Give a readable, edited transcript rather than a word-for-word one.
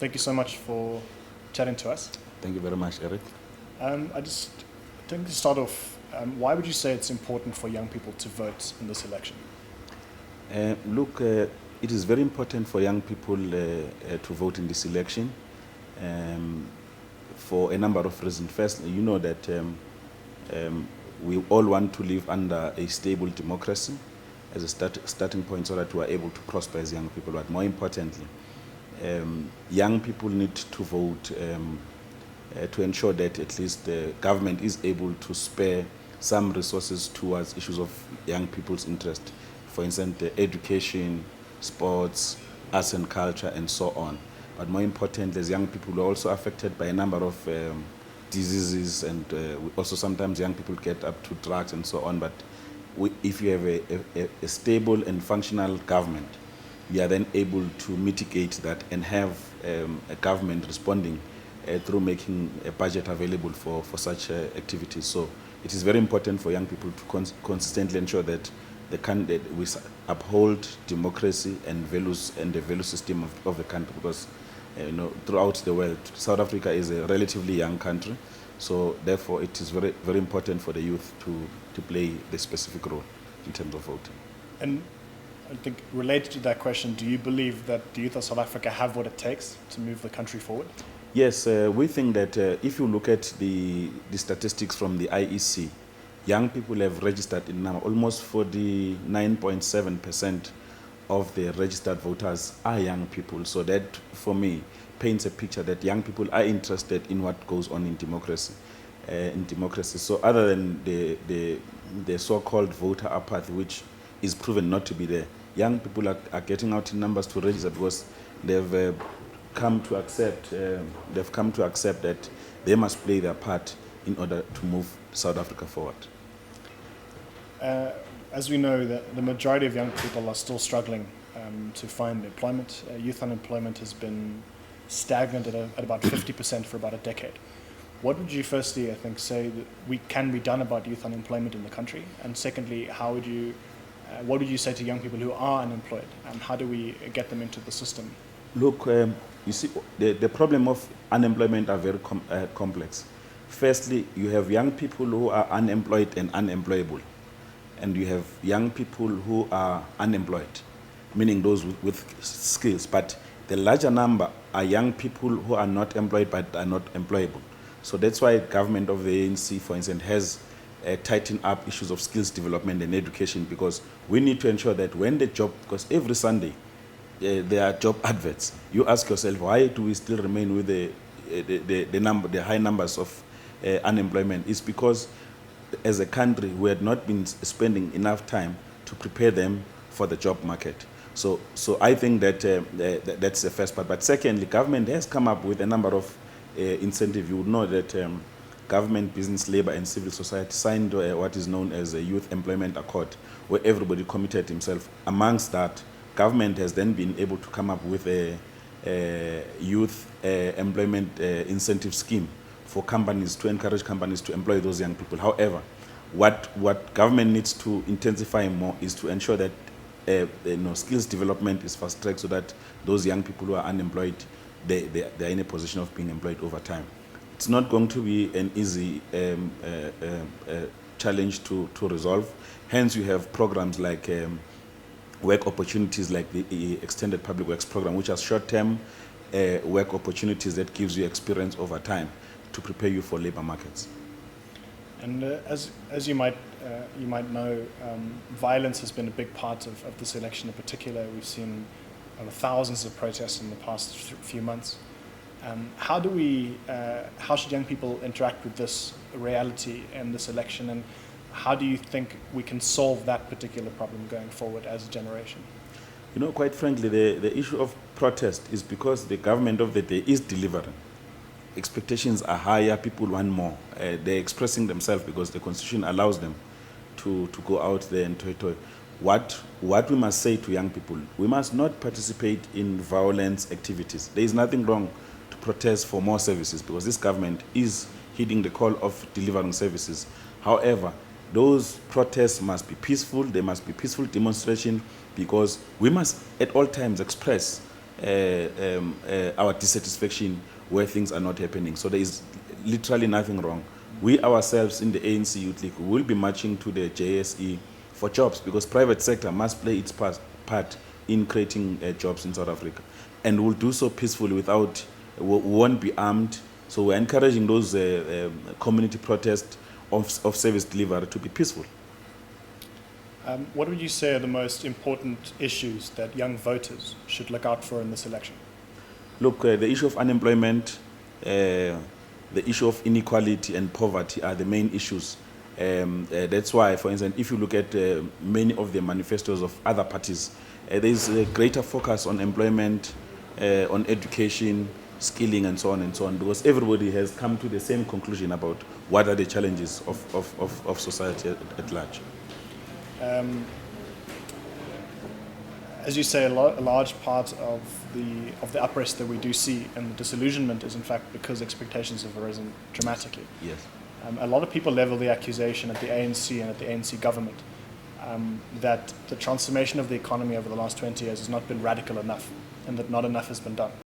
Thank you so much for chatting to us. Thank you very much, Erik. I just think to start off, why would you say it's important for young people to vote in this election? Look, it is very important for young people to vote in this election for a number of reasons. First, you know that we all want to live under a stable democracy as a starting point so that we are able to prosper as young people. But more importantly, young people need to vote to ensure that at least the government is able to spare some resources towards issues of young people's interest. For instance, education, sports, arts and culture, and so on. But more importantly, as young people are also affected by a number of diseases, and also sometimes young people get up to drugs and so on. But if you have a stable and functional government, you are then able to mitigate that and have a government responding through making a budget available for such activities. So it is very important for young people to consistently ensure that we uphold democracy and values and the value system of the country, because throughout the world, South Africa is a relatively young country. So therefore, it is very, very important for the youth to play the specific role in terms of voting. And I think related to that question, do you believe that the youth of South Africa have what it takes to move the country forward? Yes, we think that if you look at the statistics from the IEC, young people have registered in number. Almost 49.7% of the registered voters are young people. So that, for me, paints a picture that young people are interested in what goes on in democracy. So other than the so-called voter apathy, which is proven not to be there, young people are getting out in numbers to register because they've come to accept that they must play their part in order to move South Africa forward. As we know, the majority of young people are still struggling to find employment. Youth unemployment has been stagnant at about 50% for about a decade. What would you firstly, I think, say that can be done about youth unemployment in the country? And secondly, what would you say to young people who are unemployed? And how do we get them into the system? Look, you see, the problem of unemployment are very complex. Firstly, you have young people who are unemployed and unemployable. And you have young people who are unemployed, meaning those with skills. But the larger number are young people who are not employed but are not employable. So that's why government of the ANC, for instance, has tightened up issues of skills development and education, because we need to ensure that when because every Sunday there are job adverts. You ask yourself, why do we still remain with the high numbers of unemployment? It's because as a country, we had not been spending enough time to prepare them for the job market. So I think that that's the first part. But secondly, government has come up with a number of incentives. You would know that government, business, labor, and civil society signed what is known as a Youth Employment Accord, where everybody committed himself. Amongst that, government has then been able to come up with a youth employment incentive scheme for companies, to encourage companies to employ those young people. However, what government needs to intensify more is to ensure that skills development is fast-tracked, so that those young people who are unemployed, they are in a position of being employed over time. It's not going to be an easy challenge to resolve. Hence, you have programs like work opportunities, like the Extended Public Works Program, which are short-term work opportunities that gives you experience over time to prepare you for labor markets. And as you might know, violence has been a big part of this election in particular. We've seen thousands of protests in the past few months. How should young people interact with this reality in this election, and how do you think we can solve that particular problem going forward as a generation? Quite frankly, the issue of protest is because the government of the day is delivering. Expectations are higher, people want more. They're expressing themselves because the Constitution allows them to go out there and to what we must say to young people: we must not participate in violence activities. There is nothing wrong to protest for more services, because this government is heeding the call of delivering services. However, those protests must be peaceful. They must be peaceful demonstration, because we must at all times express our dissatisfaction where things are not happening. So there is literally nothing wrong. We ourselves in the ANC Youth League will be marching to the JSE for jobs, because private sector must play its part in creating jobs in South Africa, and will do so peacefully without, won't be armed. So we're encouraging those community protests of service delivery to be peaceful. What would you say are the most important issues that young voters should look out for in this election? Look, the issue of unemployment, the issue of inequality and poverty are the main issues. That's why, for instance, if you look at many of the manifestos of other parties, there is a greater focus on employment, on education, skilling, and so on, because everybody has come to the same conclusion about what are the challenges of society at large. As you say, a large part of the unrest that we do see and the disillusionment is in fact because expectations have risen dramatically. Yes. A lot of people level the accusation at the ANC and at the ANC government that the transformation of the economy over the last 20 years has not been radical enough and that not enough has been done.